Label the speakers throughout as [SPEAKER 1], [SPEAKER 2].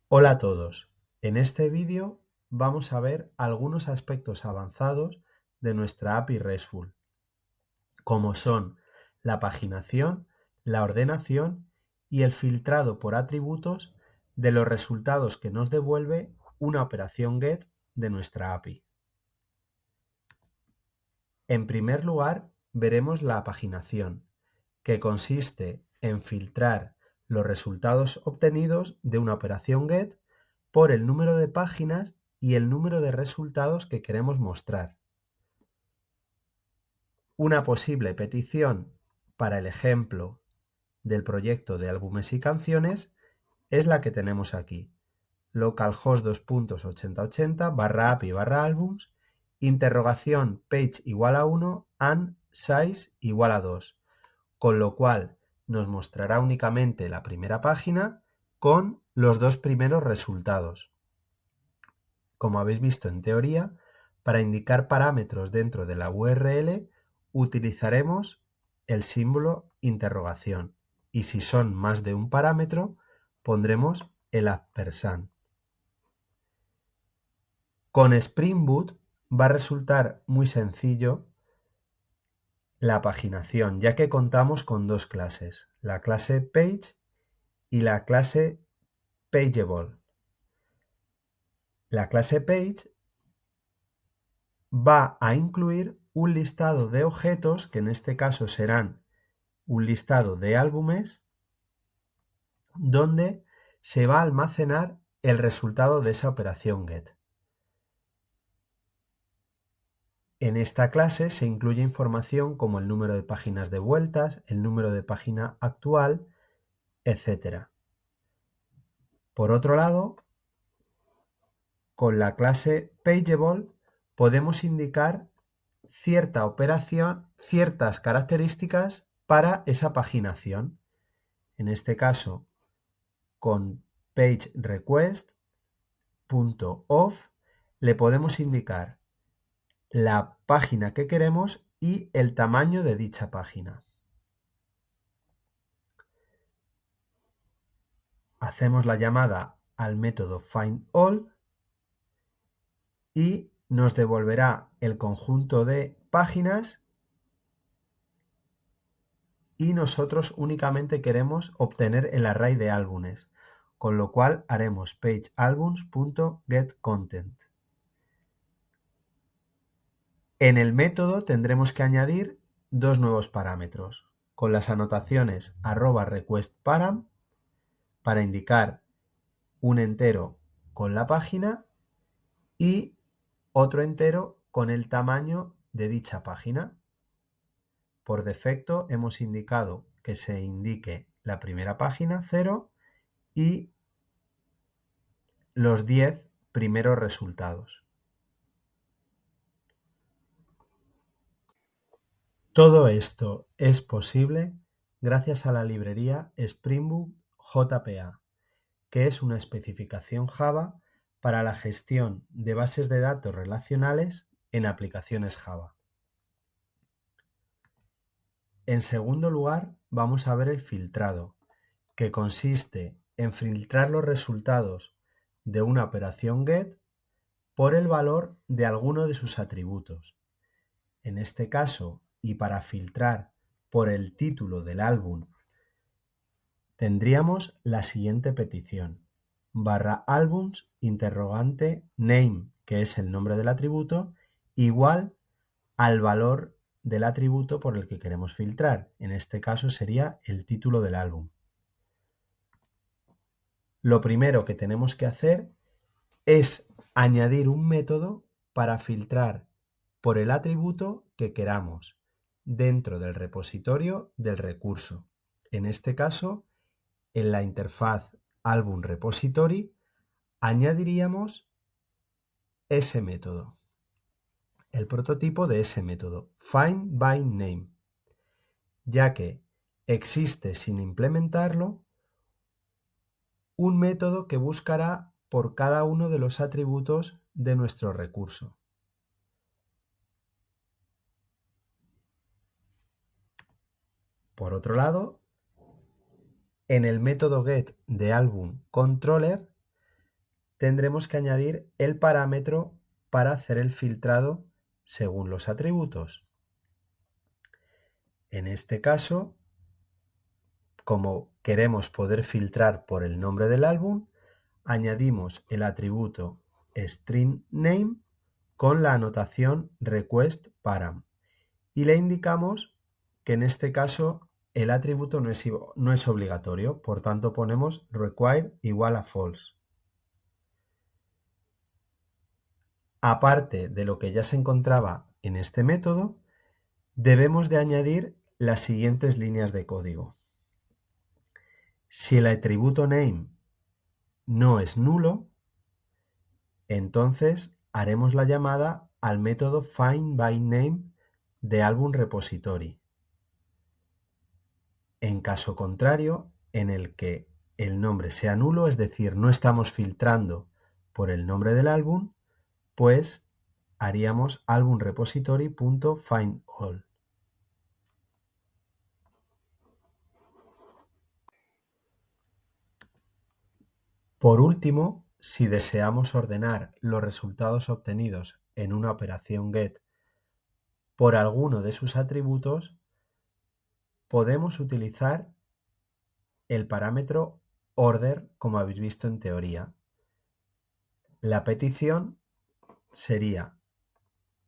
[SPEAKER 1] Hola a todos. En este vídeo vamos a ver algunos aspectos avanzados de nuestra API RESTful, como son la paginación, la ordenación y el filtrado por atributos de los resultados que nos devuelve una operación GET de nuestra API. En primer lugar, veremos la paginación, que consiste en filtrar los resultados obtenidos de una operación GET por el número de páginas y el número de resultados que queremos mostrar. Una posible petición para el ejemplo del proyecto de álbumes y canciones es la que tenemos aquí: localhost 2.8080 /api/albums, interrogación page igual a 1 and size igual a 2, con lo cual nos mostrará únicamente la primera página con los dos primeros resultados. Como habéis visto en teoría, para indicar parámetros dentro de la URL utilizaremos el símbolo interrogación, y si son más de un parámetro pondremos el ampersand. Con Spring Boot va a resultar muy sencillo la paginación, ya que contamos con dos clases, la clase Page y la clase Pageable. La clase Page va a incluir un listado de objetos, que en este caso serán un listado de álbumes, donde se va a almacenar el resultado de esa operación GET. En esta clase se incluye información como el número de páginas devueltas, el número de página actual, etc. Por otro lado, con la clase Pageable podemos indicar cierta operación, ciertas características para esa paginación. En este caso, con PageRequest.off le podemos indicar la página que queremos y el tamaño de dicha página. Hacemos la llamada al método findAll y nos devolverá el conjunto de páginas, y nosotros únicamente queremos obtener el array de álbumes, con lo cual haremos pageAlbums.getContent. En el método tendremos que añadir dos nuevos parámetros, con las anotaciones @requestParam para indicar un entero con la página y otro entero con el tamaño de dicha página. Por defecto hemos indicado que se indique la primera página 0 y los 10 primeros resultados. Todo esto es posible gracias a la librería Spring Boot JPA, que es una especificación Java para la gestión de bases de datos relacionales en aplicaciones Java. En segundo lugar, vamos a ver el filtrado, que consiste en filtrar los resultados de una operación GET por el valor de alguno de sus atributos. En este caso, y para filtrar por el título del álbum, tendríamos la siguiente petición: /albums name, que es el nombre del atributo, igual al valor del atributo por el que queremos filtrar. En este caso sería el título del álbum. Lo primero que tenemos que hacer es añadir un método para filtrar por el atributo que queramos dentro del repositorio del recurso. En este caso, en la interfaz Album Repository añadiríamos ese método, el prototipo de ese método, findByName, ya que existe sin implementarlo un método que buscará por cada uno de los atributos de nuestro recurso. Por otro lado, en el método get de álbum controller tendremos que añadir el parámetro para hacer el filtrado según los atributos. En este caso, como queremos poder filtrar por el nombre del álbum, añadimos el atributo string_name con la anotación request_param y le indicamos que en este caso el atributo no es obligatorio, por tanto ponemos required igual a false. Aparte de lo que ya se encontraba en este método, debemos de añadir las siguientes líneas de código. Si el atributo name no es nulo, entonces haremos la llamada al método findByName de álbum repository. En caso contrario, en el que el nombre sea nulo, es decir, no estamos filtrando por el nombre del álbum, pues haríamos albumrepository.findAll. Por último, si deseamos ordenar los resultados obtenidos en una operación get por alguno de sus atributos, podemos utilizar el parámetro order, como habéis visto en teoría. La petición sería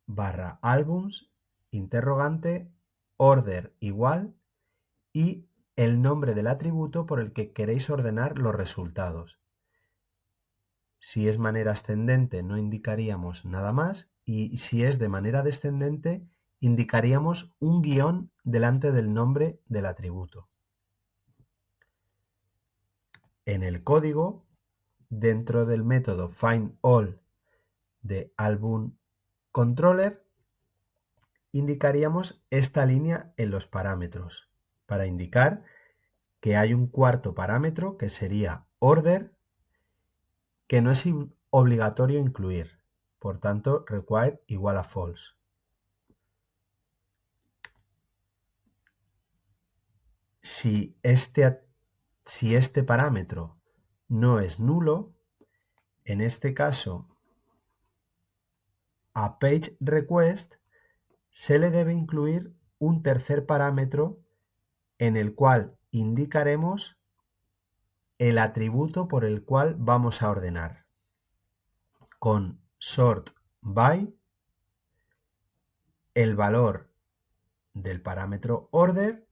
[SPEAKER 1] /albums, interrogante, order igual y el nombre del atributo por el que queréis ordenar los resultados. Si es manera ascendente no indicaríamos nada más y si es de manera descendente indicaríamos un guión delante del nombre del atributo. En el código, dentro del método findAll de albumController, indicaríamos esta línea en los parámetros para indicar que hay un cuarto parámetro que sería order, que no es obligatorio incluir, por tanto required igual a false. Si este parámetro no es nulo, en este caso a PageRequest se le debe incluir un tercer parámetro en el cual indicaremos el atributo por el cual vamos a ordenar, con sortBy el valor del parámetro order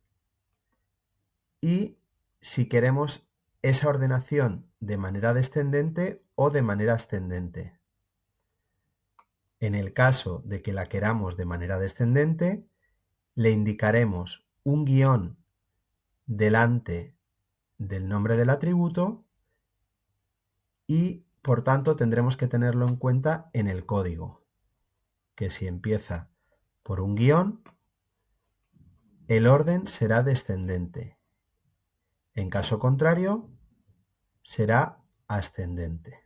[SPEAKER 1] y si queremos esa ordenación de manera descendente o de manera ascendente. En el caso de que la queramos de manera descendente, le indicaremos un guión delante del nombre del atributo y por tanto tendremos que tenerlo en cuenta en el código, que si empieza por un guión, el orden será descendente. En caso contrario, será ascendente.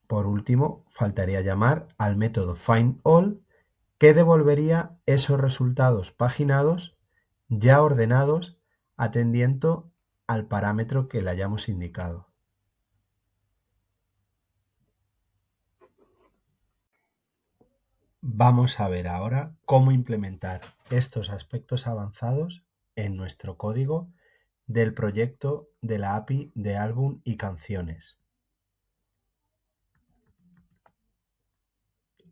[SPEAKER 1] Por último, faltaría llamar al método findAll que devolvería esos resultados paginados ya ordenados atendiendo al parámetro que le hayamos indicado. Vamos a ver ahora cómo implementar estos aspectos avanzados en nuestro código del proyecto de la API de álbum y canciones.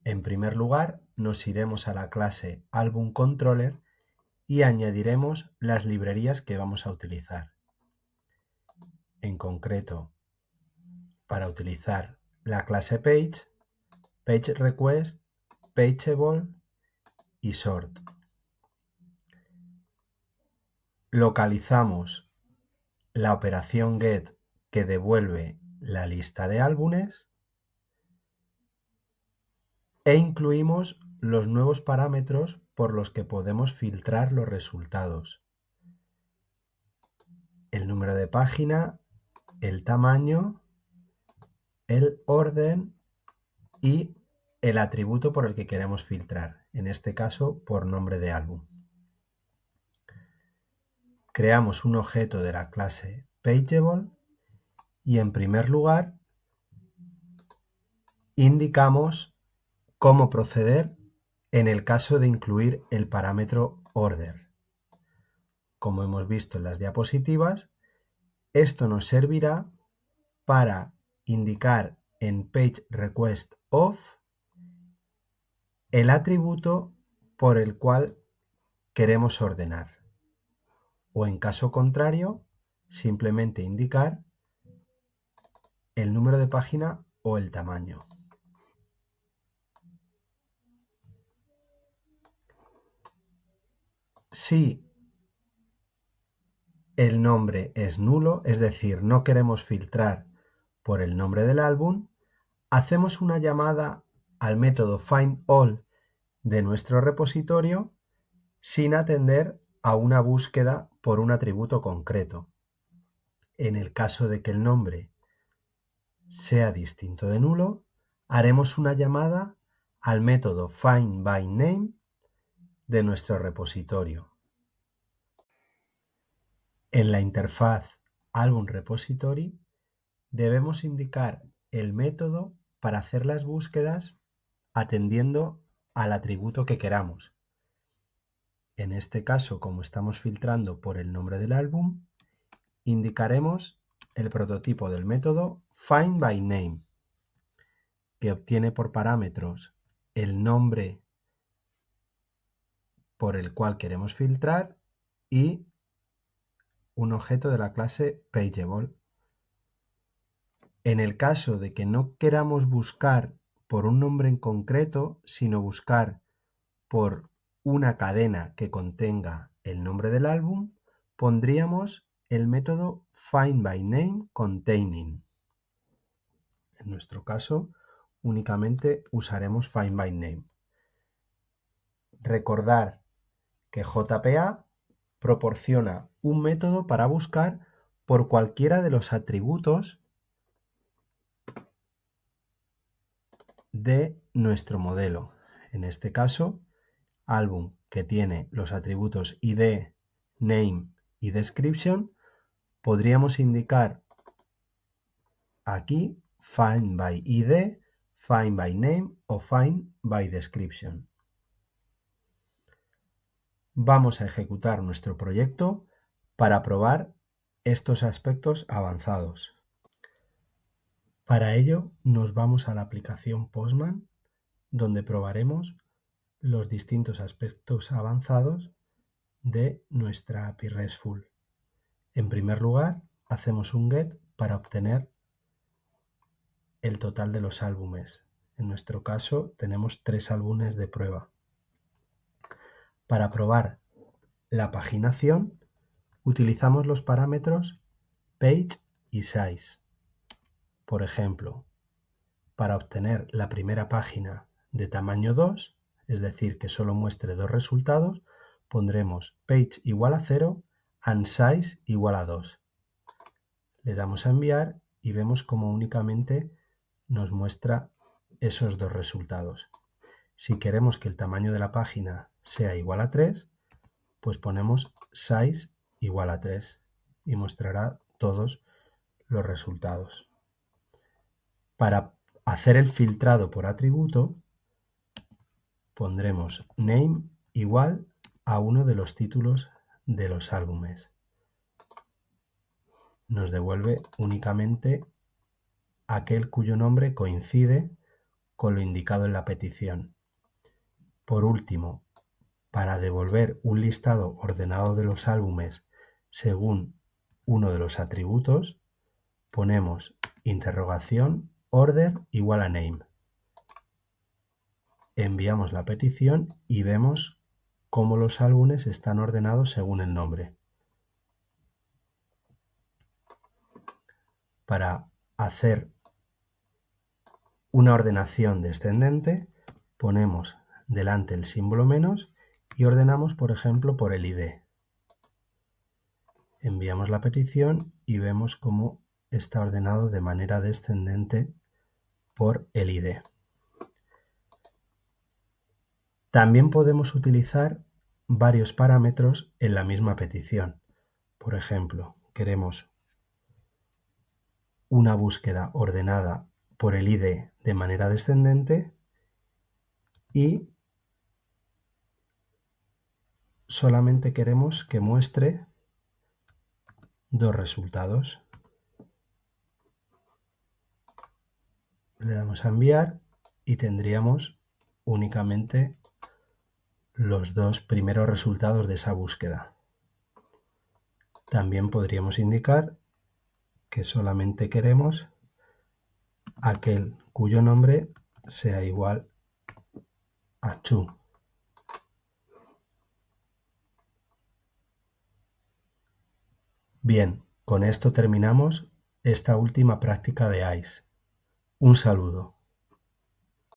[SPEAKER 1] En primer lugar, nos iremos a la clase albumController y añadiremos las librerías que vamos a utilizar. En concreto, para utilizar la clase Page, PageRequest, Pageable y Sort. Localizamos la operación get que devuelve la lista de álbumes e incluimos los nuevos parámetros por los que podemos filtrar los resultados: el número de página, el tamaño, el orden y el atributo por el que queremos filtrar, en este caso por nombre de álbum. creamos un objeto de la clase Pageable y en primer lugar indicamos cómo proceder en el caso de incluir el parámetro order. Como hemos visto en las diapositivas, esto nos servirá para indicar en PageRequestOf el atributo por el cual queremos ordenar, o en caso contrario, simplemente indicar el número de página o el tamaño. Si el nombre es nulo, es decir, no queremos filtrar por el nombre del álbum, hacemos una llamada al método findAll de nuestro repositorio sin atender a una búsqueda por un atributo concreto. En el caso de que el nombre sea distinto de nulo, haremos una llamada al método findByName de nuestro repositorio. En la interfaz Album Repository debemos indicar el método para hacer las búsquedas atendiendo al atributo que queramos. En este caso, como estamos filtrando por el nombre del álbum, indicaremos el prototipo del método findByName, que obtiene por parámetros el nombre por el cual queremos filtrar y un objeto de la clase Pageable. En el caso de que no queramos buscar por un nombre en concreto, sino buscar por una cadena que contenga el nombre del álbum, pondríamos el método findByNameContaining. En nuestro caso, únicamente usaremos findByName. Recordar que JPA proporciona un método para buscar por cualquiera de los atributos de nuestro modelo. En este caso, álbum, que tiene los atributos ID, Name y Description, podríamos indicar aquí findByID, findByName o findByDescription. Vamos a ejecutar nuestro proyecto para probar estos aspectos avanzados. Para ello nos vamos a la aplicación Postman, donde probaremos los distintos aspectos avanzados de nuestra API RESTful. En primer lugar, hacemos un get para obtener el total de los álbumes. En nuestro caso tenemos 3 álbumes de prueba. Para probar la paginación, utilizamos los parámetros page y size. Por ejemplo, para obtener la primera página de tamaño 2, es decir, que solo muestre 2 resultados, pondremos page igual a 0 and size igual a 2. Le damos a enviar y vemos como únicamente nos muestra esos 2 resultados. Si queremos que el tamaño de la página sea igual a 3, pues ponemos size igual a 3 y mostrará todos los resultados. Para hacer el filtrado por atributo, pondremos name igual a uno de los títulos de los álbumes. Nos devuelve únicamente aquel cuyo nombre coincide con lo indicado en la petición. Por último, para devolver un listado ordenado de los álbumes según uno de los atributos, ponemos interrogación order igual a name. Enviamos la petición y vemos cómo los álbumes están ordenados según el nombre. Para hacer una ordenación descendente, ponemos delante el símbolo menos y ordenamos, por ejemplo, por el ID. Enviamos la petición y vemos cómo está ordenado de manera descendente por el ID. También podemos utilizar varios parámetros en la misma petición. por ejemplo, queremos una búsqueda ordenada por el ID de manera descendente y solamente queremos que muestre dos resultados. Le damos a enviar y tendríamos únicamente los dos primeros resultados de esa búsqueda. También podríamos indicar que solamente queremos aquel cuyo nombre sea igual a true. Bien, con esto terminamos esta última práctica de ICE. Un saludo.